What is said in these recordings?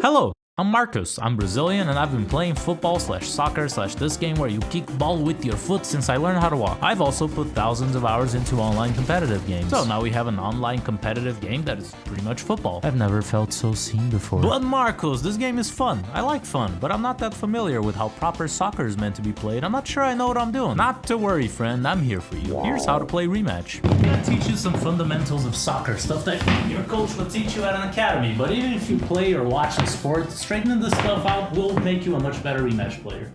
Hello, I'm Markos. I'm Brazilian and I've been playing football/soccer/this game where you kick ball with your foot since I learned how to walk. I've also put thousands of hours into online competitive games. So now we have an online competitive game that is pretty much football. I've never felt so seen before. But Markos, this game is fun. I like fun, but I'm not that familiar with how proper soccer is meant to be played. I'm not sure I know what I'm doing. Not to worry, friend. I'm here for you. Here's how to play Rematch. I'm gonna teach you some fundamentals of soccer, stuff that your coach would teach you at an academy. But even if you play or watch a sport, straightening this stuff out will make you a much better Rematch player.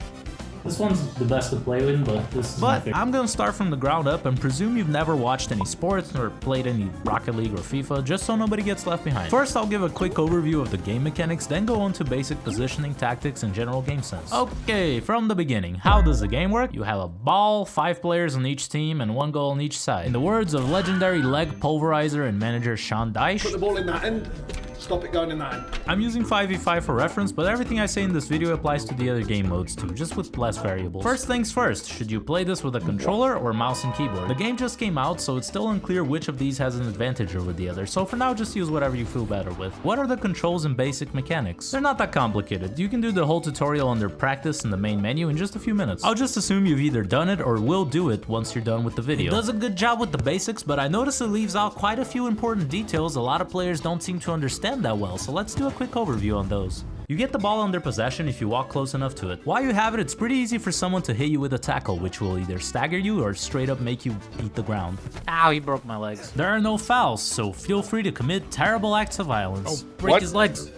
This one's the best to play with, but this is my favorite. I'm gonna start from the ground up and presume you've never watched any sports or played any Rocket League or FIFA, just so nobody gets left behind. First, I'll give a quick overview of the game mechanics, then go on to basic positioning, tactics, and general game sense. Okay, from the beginning, how does the game work? You have a ball, 5 players on each team, and 1 goal on each side. In the words of legendary leg pulverizer and manager Sean Dyche, put the ball in that end. Stop it going in that end. I'm using 5v5 for reference, but everything I say in this video applies to the other game modes too, just with less variables. First things first, should you play this with a controller or mouse and keyboard? The game just came out, so it's still unclear which of these has an advantage over the other, so for now just use whatever you feel better with. What are the controls and basic mechanics? They're not that complicated. You can do the whole tutorial under practice in the main menu in just a few minutes. I'll just assume you've either done it or will do it once you're done with the video. It does a good job with the basics, but I notice it leaves out quite a few important details a lot of players don't seem to understand that well, so let's do a quick overview on those. You get the ball under possession if you walk close enough to it. While you have it, it's pretty easy for someone to hit you with a tackle, which will either stagger you or straight up make you beat the ground. Ow, he broke my legs. There are no fouls, so feel free to commit terrible acts of violence. Oh, break his legs.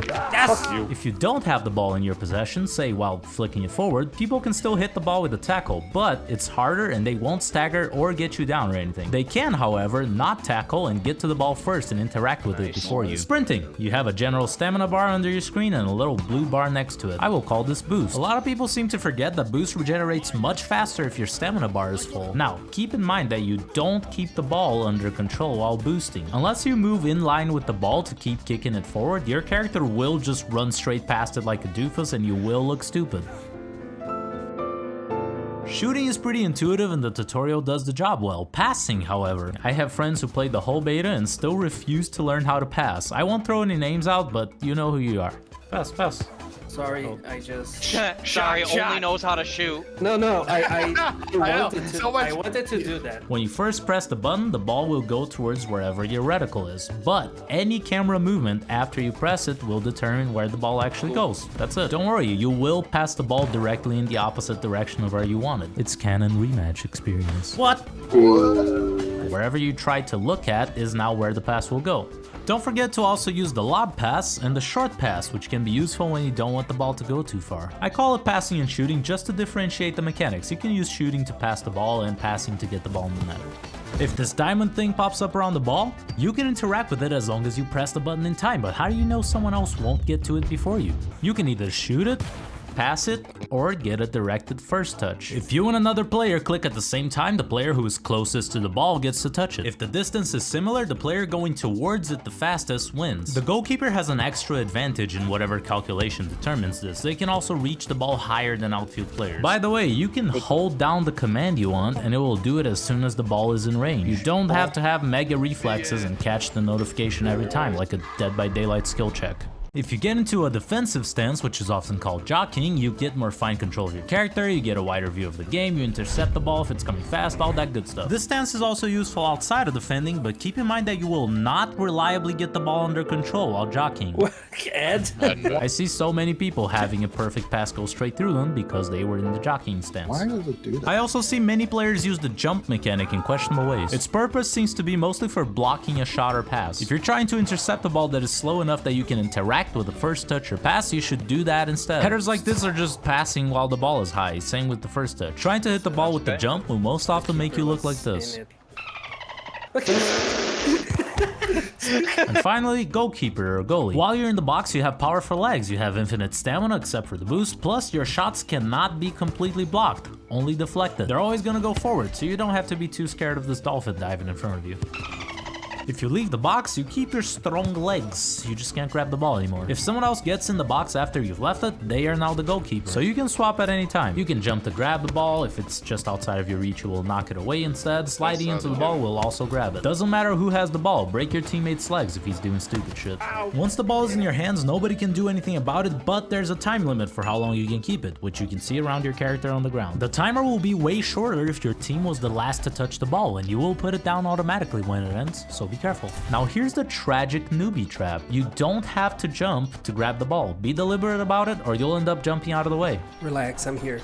Yes! You. If you don't have the ball in your possession, say while flicking it forward, people can still hit the ball with a tackle, but it's harder and they won't stagger or get you down or anything. They can, however, not tackle and get to the ball first and interact with it before you. Sprinting. You have a general stamina bar under your screen and a little blue bar next to it. I will call this boost. A lot of people seem to forget that boost regenerates much faster if your stamina bar is full. Now, keep in mind that you don't keep the ball under control while boosting. Unless you move in line with the ball to keep kicking it forward, your character will just run straight past it like a doofus and you will look stupid. Shooting is pretty intuitive and the tutorial does the job well. Passing, however, I have friends who played the whole beta and still refuse to learn how to pass. I won't throw any names out, but you know who you are. Pass. Sorry, I just... Sorry, only knows how to shoot. No, I wanted to do that. When you first press the button, the ball will go towards wherever your reticle is. But any camera movement after you press it will determine where the ball actually goes. That's it. Don't worry, you will pass the ball directly in the opposite direction of where you want it. It's canon Rematch experience. What? Wherever you try to look at is now where the pass will go. Don't forget to also use the lob pass and the short pass, which can be useful when you don't want the ball to go too far. I call it passing and shooting just to differentiate the mechanics. You can use shooting to pass the ball and passing to get the ball in the net. If this diamond thing pops up around the ball, you can interact with it as long as you press the button in time, but how do you know someone else won't get to it before you? You can either shoot it, pass it, or get a directed first touch. If you and another player click at the same time, the player who is closest to the ball gets to touch it. If the distance is similar, the player going towards it the fastest wins. The goalkeeper has an extra advantage in whatever calculation determines this. They can also reach the ball higher than outfield players. By the way, you can hold down the command you want and it will do it as soon as the ball is in range. You don't have to have mega reflexes and catch the notification every time like a Dead by Daylight skill check. If you get into a defensive stance, which is often called jockeying, you get more fine control of your character, you get a wider view of the game, you intercept the ball if it's coming fast, all that good stuff. This stance is also useful outside of defending, but keep in mind that you will not reliably get the ball under control while jockeying. I see so many people having a perfect pass go straight through them because they were in the jockeying stance. Why does it do that? I also see many players use the jump mechanic in questionable ways. Its purpose seems to be mostly for blocking a shot or pass. If you're trying to intercept a ball that is slow enough that you can interact with the first touch or pass, you should do that instead. Headers like this are just passing while the ball is high, same with the first touch. Trying to hit the ball with the jump will most often make you look like this. And finally, goalkeeper or goalie. While you're in the box, you have powerful legs, you have infinite stamina except for the boost, plus your shots cannot be completely blocked, only deflected. They're always gonna go forward, so you don't have to be too scared of this dolphin diving in front of you. If you leave the box, you keep your strong legs. You just can't grab the ball anymore. If someone else gets in the box after you've left it, they are now the goalkeeper. So you can swap at any time. You can jump to grab the ball. If it's just outside of your reach, you will knock it away instead. Sliding into the ball will also grab it. Doesn't matter who has the ball. Break your teammate's legs if he's doing stupid shit. Once the ball is in your hands, nobody can do anything about it, but there's a time limit for how long you can keep it, which you can see around your character on the ground. The timer will be way shorter if your team was the last to touch the ball, and you will put it down automatically when it ends, so be careful. Now here's the tragic newbie trap. You don't have to jump to grab the ball. Be deliberate about it, or you'll end up jumping out of the way. Relax, I'm here.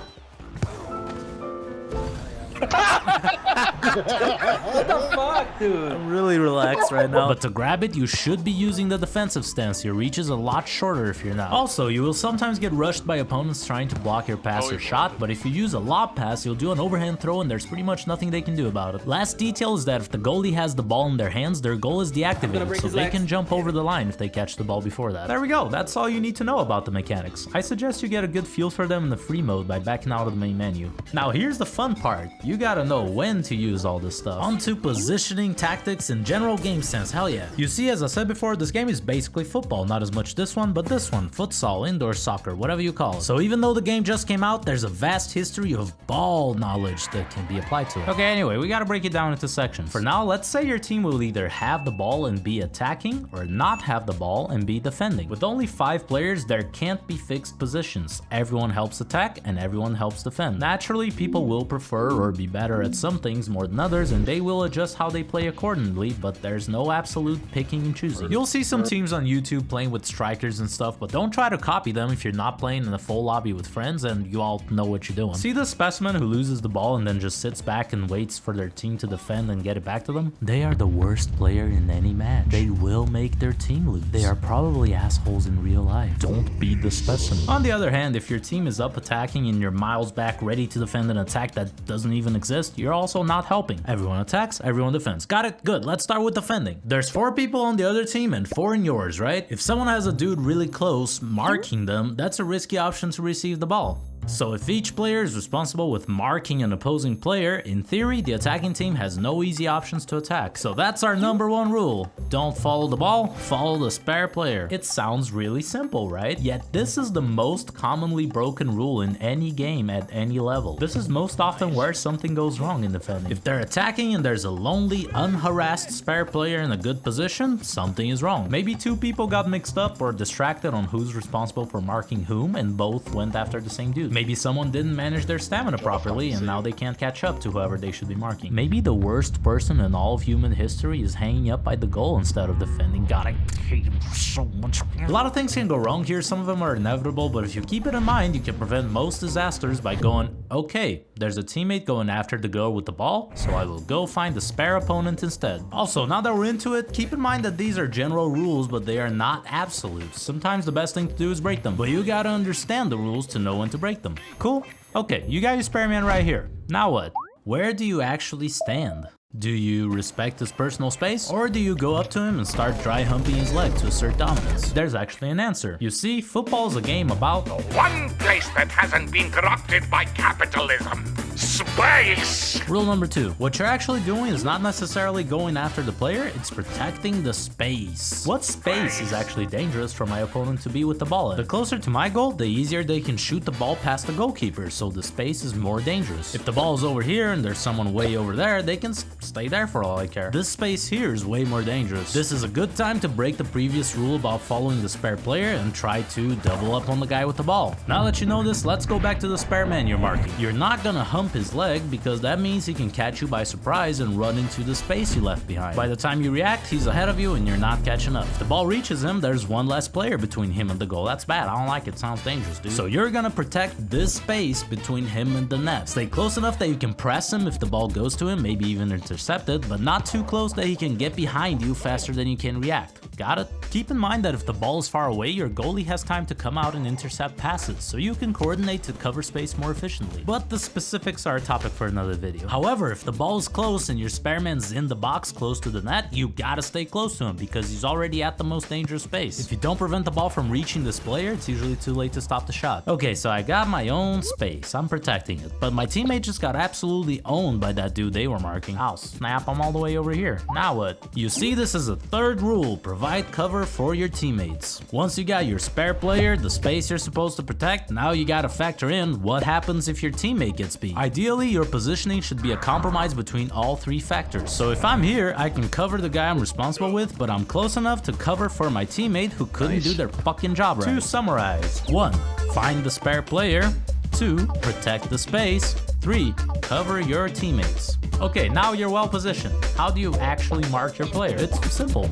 What the fuck, dude? I'm really relaxed right now. But to grab it, you should be using the defensive stance. Your reach is a lot shorter if you're not. Also, you will sometimes get rushed by opponents trying to block your pass or shot, but if you use a lob pass, you'll do an overhand throw and there's pretty much nothing they can do about it. Last detail is that if the goalie has the ball in their hands, their goal is deactivated, so they can jump over the line if they catch the ball before that. There we go. That's all you need to know about the mechanics. I suggest you get a good feel for them in the free mode by backing out of the main menu. Now here's the fun part. You gotta know when to use all this stuff. Onto positioning, tactics, and general game sense. Hell yeah. You see, as I said before, this game is basically football. Not as much this one, but this one. Futsal, indoor soccer, whatever you call it. So even though the game just came out, there's a vast history of ball knowledge that can be applied to it. Okay, anyway, we gotta break it down into sections. For now, let's say your team will either have the ball and be attacking, or not have the ball and be defending. With only 5 players, there can't be fixed positions. Everyone helps attack, and everyone helps defend. Naturally, people will prefer or be better at some things more than others, and they will adjust how they play accordingly, but there's no absolute picking and choosing. You'll see some teams on YouTube playing with strikers and stuff, but don't try to copy them if you're not playing in a full lobby with friends and you all know what you're doing. See the specimen who loses the ball and then just sits back and waits for their team to defend and get it back to them? They are the worst player in any match. They will make their team lose. They are probably assholes in real life. Don't be the specimen. On the other hand, if your team is up attacking and you're miles back ready to defend an attack that doesn't even exist, you're also not helping. Everyone attacks, everyone defends. Got it? Good. Let's start with defending. There's 4 people on the other team and 4 in yours, right? If someone has a dude really close, marking them, that's a risky option to receive the ball. So if each player is responsible with marking an opposing player, in theory, the attacking team has no easy options to attack. So that's our #1 rule. Don't follow the ball, follow the spare player. It sounds really simple, right? Yet this is the most commonly broken rule in any game at any level. This is most often where something goes wrong in defending. If they're attacking and there's a lonely, unharassed spare player in a good position, something is wrong. Maybe 2 people got mixed up or distracted on who's responsible for marking whom, and both went after the same dude. Maybe someone didn't manage their stamina properly and now they can't catch up to whoever they should be marking. Maybe the worst person in all of human history is hanging up by the goal instead of defending. God, I hate him so much. A lot of things can go wrong here. Some of them are inevitable, but if you keep it in mind, you can prevent most disasters by going, okay, there's a teammate going after the goal with the ball, so I will go find the spare opponent instead. Also, now that we're into it, keep in mind that these are general rules, but they are not absolutes. Sometimes the best thing to do is break them, but you gotta understand the rules to know when to break them. Cool? Okay, you got your spare man right here. Now what? Where do you actually stand? Do you respect his personal space, or do you go up to him and start dry humping his leg to assert dominance? There's actually an answer. You see, football is a game about one place that hasn't been corrupted by capitalism. Space! Rule number 2. What you're actually doing is not necessarily going after the player, it's protecting the space. What space is actually dangerous for my opponent to be with the ball in? The closer to my goal, the easier they can shoot the ball past the goalkeeper, so the space is more dangerous. If the ball is over here and there's someone way over there, they can stay there for all I care. This space here is way more dangerous. This is a good time to break the previous rule about following the spare player and try to double up on the guy with the ball. Now that you know this, let's go back to the spare man you're marking. You're not gonna hump his leg because that means he can catch you by surprise and run into the space you left behind. By the time you react, he's ahead of you and you're not catching up. If the ball reaches him, there's one less player between him and the goal. That's bad. I don't like it. Sounds dangerous, dude. So you're gonna protect this space between him and the net. Stay close enough that you can press him if the ball goes to him, maybe even intercept it, but not too close that he can get behind you faster than you can react. Got it? Keep in mind that if the ball is far away, your goalie has time to come out and intercept passes, so you can coordinate to cover space more efficiently. But the specifics are a topic for another video. However, if the ball is close and your spare man's in the box close to the net, you gotta stay close to him because he's already at the most dangerous space. If you don't prevent the ball from reaching this player, it's usually too late to stop the shot. Okay, so I got my own space. I'm protecting it, but my teammate just got absolutely owned by that dude they were marking. Ow, snap, I'm all the way over here. Now what? You see, this is a third rule. Provide cover for your teammates. Once you got your spare player, the space you're supposed to protect, now you gotta factor in what happens if your teammate gets beat. Ideally, your positioning should be a compromise between all three factors. So if I'm here, I can cover the guy I'm responsible with, but I'm close enough to cover for my teammate who couldn't do their fucking job right. To summarize: 1. Find the spare player. 2. Protect the space. 3. Cover your teammates. Okay, now you're well positioned. How do you actually mark your player? It's simple.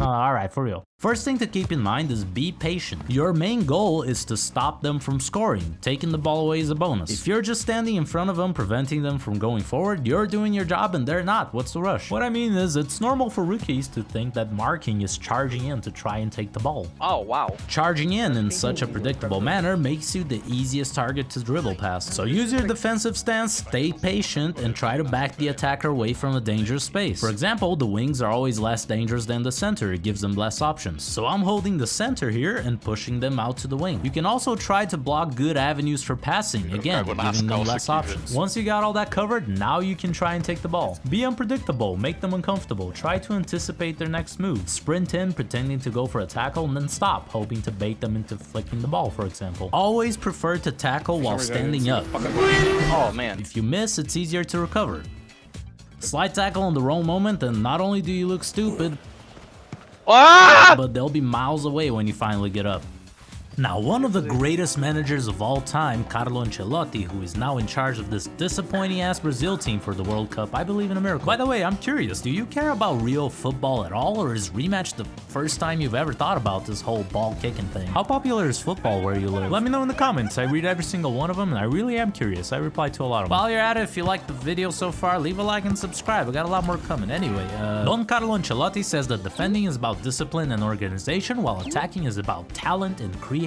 Alright, for real. First thing to keep in mind is be patient. Your main goal is to stop them from scoring. Taking the ball away is a bonus. If you're just standing in front of them, preventing them from going forward, you're doing your job and they're not. What's the rush? What I mean is, it's normal for rookies to think that marking is charging in to try and take the ball. Oh, wow. Charging in such a predictable manner makes you the easiest target to dribble past. So use your defensive stance, stay patient, and try to back the attacker away from a dangerous space. For example, the wings are always less dangerous than the center. It gives them less options. So I'm holding the center here and pushing them out to the wing. You can also try to block good avenues for passing, again, giving them less options. Once you got all that covered, now you can try and take the ball. Be unpredictable, make them uncomfortable, try to anticipate their next move. Sprint in, pretending to go for a tackle, and then stop, hoping to bait them into flicking the ball, for example. Always prefer to tackle while standing up. Oh, man. If you miss, it's easier to recover. Slide tackle in the wrong moment, and not only do you look stupid, but they'll be miles away when you finally get up. Now, one of the greatest managers of all time, Carlo Ancelotti, who is now in charge of this disappointing-ass Brazil team for the World Cup, I believe in a miracle. By the way, I'm curious, do you care about real football at all, or is Rematch the first time you've ever thought about this whole ball-kicking thing? How popular is football where you live? Let me know in the comments. I read every single one of them, and I really am curious. I reply to a lot of them. While you're at it, if you liked the video so far, leave a like and subscribe. I got a lot more coming. Anyway, Don Carlo Ancelotti says that defending is about discipline and organization, while attacking is about talent and creativity.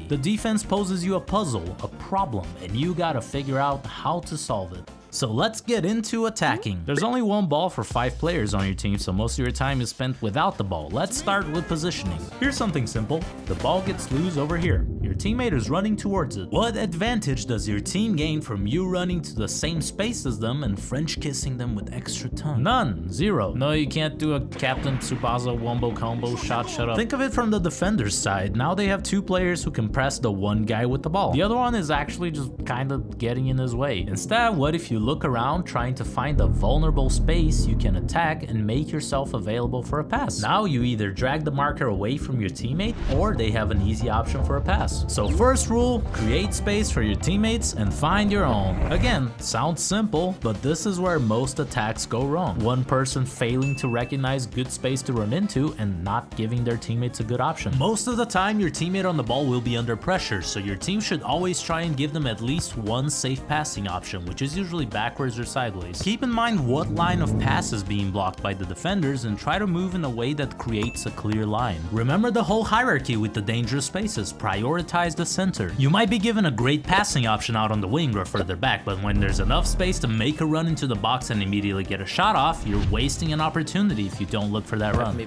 The defense poses you a puzzle, a problem, and you gotta figure out how to solve it. So let's get into attacking. There's only one ball for 5 players on your team, so most of your time is spent without the ball. Let's start with positioning. Here's something simple. The ball gets loose over here. Your teammate is running towards it. What advantage does your team gain from you running to the same space as them and French kissing them with extra tongue? None. Zero. No, you can't do a Captain Tsubasa wombo combo shot. Shut up. Think of it from the defender's side. Now they have 2 players who can press the one guy with the ball. The other one is actually just kind of getting in his way. Instead, what if you look around trying to find a vulnerable space you can attack and make yourself available for a pass? Now you either drag the marker away from your teammate or they have an easy option for a pass. So first rule, create space for your teammates and find your own. Again, sounds simple, but this is where most attacks go wrong. One person failing to recognize good space to run into and not giving their teammates a good option. Most of the time, your teammate on the ball will be under pressure, so your team should always try and give them at least one safe passing option, which is usually backwards or sideways. Keep in mind what line of pass is being blocked by the defenders and try to move in a way that creates a clear line. Remember the whole hierarchy with the dangerous spaces. Prioritize the center. You might be given a great passing option out on the wing or further back, but when there's enough space to make a run into the box and immediately get a shot off, you're wasting an opportunity if you don't look for that run.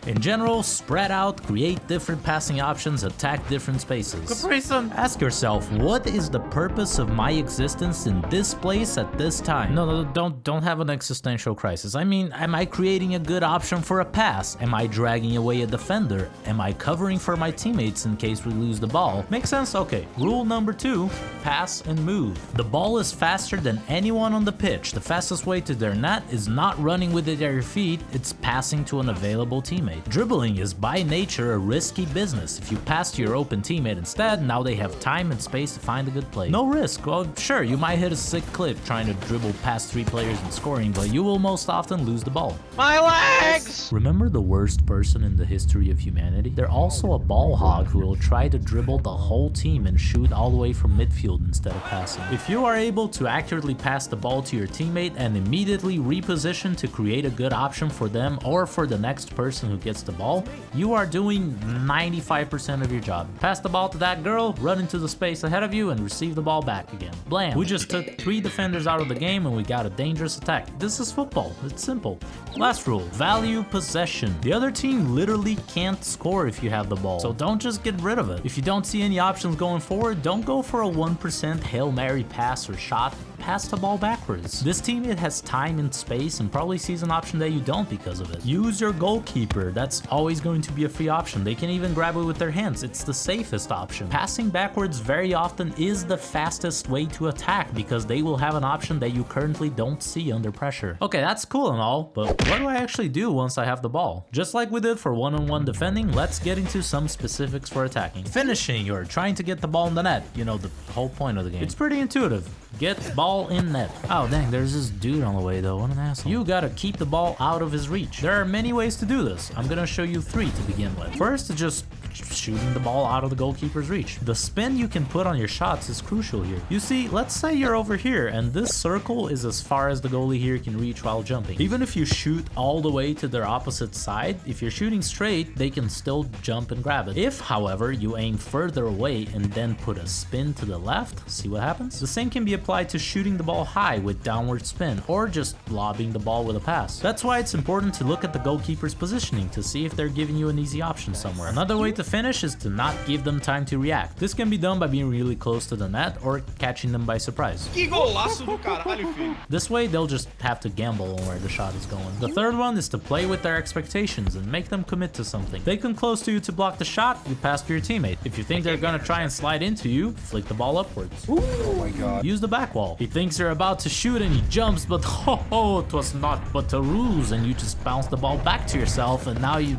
In general, spread out, create different passing options, attack different spaces. Ask yourself, what is the purpose of my existence in this place at this time? No, don't have an existential crisis. I mean, am I creating a good option for a pass? Am I dragging away a defender? Am I covering for my teammates in case we lose the ball? Make sense? Okay. Rule number 2, pass and move. The ball is faster than anyone on the pitch. The fastest way to their net is not running with it at your feet, it's passing to an available teammate. teammate. Dribbling is by nature a risky business. If you pass to your open teammate instead, now they have time and space to find a good play. No risk. Well, sure, you might hit a sick clip trying to dribble past 3 players and scoring, but you will most often lose the ball. My legs! Remember the worst person in the history of humanity? They're also a ball hog who will try to dribble the whole team and shoot all the way from midfield instead of passing. If you are able to accurately pass the ball to your teammate and immediately reposition to create a good option for them or for the next person who gets the ball, you are doing 95% of your job. Pass the ball to that girl, run into the space ahead of you, and receive the ball back again. Blam! We just took 3 defenders out of the game and we got a dangerous attack. This is football. It's simple. Last rule, value possession. The other team literally can't score if you have the ball, so don't just get rid of it. If you don't see any options going forward, don't go for a 1% Hail Mary pass or shot. Pass the ball backwards. This teammate has time and space and probably sees an option that you don't because of it. Use your goalkeeper. That's always going to be a free option. They can even grab it with their hands. It's the safest option. Passing backwards very often is the fastest way to attack because they will have an option that you currently don't see under pressure. Okay, that's cool and all, but what do I actually do once I have the ball? Just like we did for one-on-one defending, let's get into some specifics for attacking. Finishing, or trying to get the ball in the net. You know, the whole point of the game. It's pretty intuitive. Get ball in net. Oh dang, there's this dude on the way though, what an asshole. You gotta keep the ball out of his reach. There are many ways to do this. I'm gonna show you 3 to begin with. First, just shooting the ball out of the goalkeeper's reach. The spin you can put on your shots is crucial here. You see, let's say you're over here and this circle is as far as the goalie here can reach while jumping. Even if you shoot all the way to their opposite side, if you're shooting straight, they can still jump and grab it. If, however, you aim further away and then put a spin to the left, see what happens? The same can be applied to shooting the ball high with downward spin or just lobbing the ball with a pass. That's why it's important to look at the goalkeeper's positioning to see if they're giving you an easy option somewhere. Another way to finish is to not give them time to react. This can be done by being really close to the net or catching them by surprise. Que golaço do caralho, filho. This way they'll just have to gamble on where the shot is going. The third one is to play with their expectations and make them commit to something. They come close to you to block the shot, you pass to your teammate. If you think they're gonna try and slide into you, flick the ball upwards. Oh my god. Use the back wall. He thinks you're about to shoot and he jumps, but it was not but a ruse, and you just bounce the ball back to yourself and now you...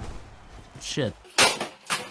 shit.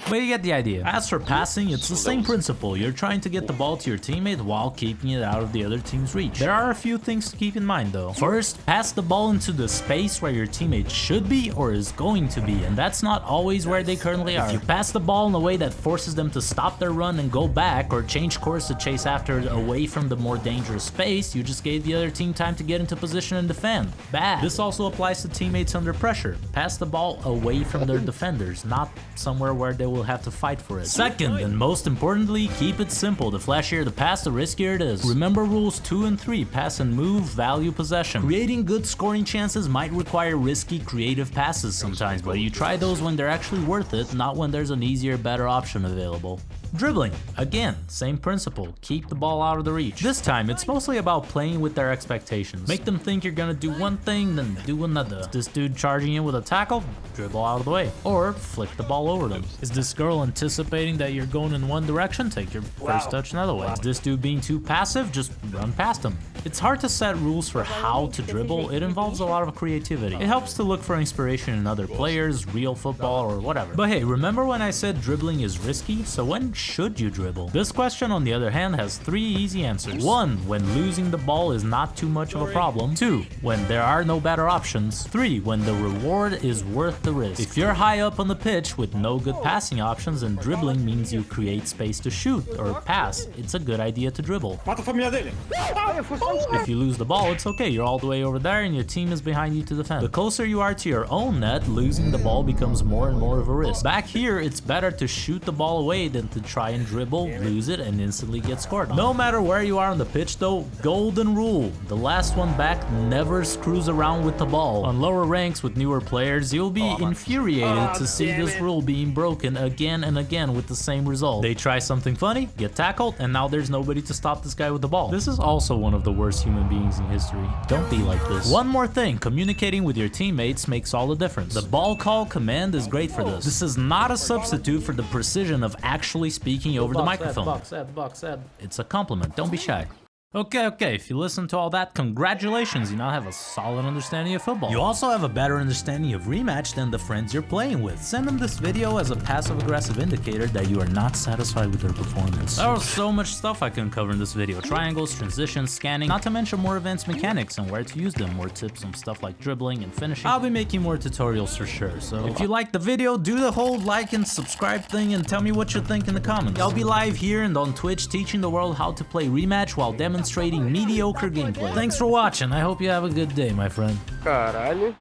But you get the idea. As for passing, it's the same principle. You're trying to get the ball to your teammate while keeping it out of the other team's reach. There are a few things to keep in mind though. First, pass the ball into the space where your teammate should be or is going to be, and that's not always where they currently are. If you pass the ball in a way that forces them to stop their run and go back, or change course to chase after it away from the more dangerous space, you just gave the other team time to get into position and defend. Bad. This also applies to teammates under pressure. Pass the ball away from their defenders, not somewhere where they will have to fight for it. Second, and most importantly, keep it simple. The flashier the pass, the riskier it is. Remember rules 2 and 3, pass and move, value possession. Creating good scoring chances might require risky, creative passes sometimes, but you try those when they're actually worth it, not when there's an easier, better option available. Dribbling. Again, same principle. Keep the ball out of the reach. This time, it's mostly about playing with their expectations. Make them think you're gonna do one thing, then do another. Is this dude charging in with a tackle? Dribble out of the way. Or flick the ball over them. Is this girl anticipating that you're going in one direction? Take your first touch another way. Is this dude being too passive? Just run past him. It's hard to set rules for how to dribble. It involves a lot of creativity. It helps to look for inspiration in other players, real football, or whatever. But hey, remember when I said dribbling is risky? So when should you dribble? This question, on the other hand, has 3 easy answers. 1, when losing the ball is not too much of a problem. 2, when there are no better options. 3, when the reward is worth the risk. If you're high up on the pitch with no good passing options and dribbling means you create space to shoot or pass, it's a good idea to dribble. If you lose the ball, it's okay. You're all the way over there and your team is behind you to defend. The closer you are to your own net, losing the ball becomes more and more of a risk. Back here, it's better to shoot the ball away than to try and dribble, lose it, and instantly get scored on. No matter where you are on the pitch though, golden rule: the last one back never screws around with the ball. On lower ranks with newer players, you'll be infuriated to see this rule being broken again and again with the same result. They try something funny, get tackled, and now there's nobody to stop this guy with the ball. This is also one of the worst human beings in history. Don't be like this. One more thing, communicating with your teammates makes all the difference. The ball call command is great for this. This is not a substitute for the precision of actually speaking over the microphone. It's a compliment, don't be shy. Okay, if you listen to all that, congratulations, you now have a solid understanding of football. You also have a better understanding of Rematch than the friends you're playing with. Send them this video as a passive-aggressive indicator that you are not satisfied with their performance. There was so much stuff I couldn't cover in this video. Triangles, transitions, scanning, not to mention more advanced mechanics and where to use them, more tips on stuff like dribbling and finishing. I'll be making more tutorials for sure, so if you liked the video, do the whole like and subscribe thing and tell me what you think in the comments. I'll be live here and on Twitch teaching the world how to play Rematch while demonstrating mediocre gameplay. Thanks for watching, I hope you have a good day, my friend. Caralho.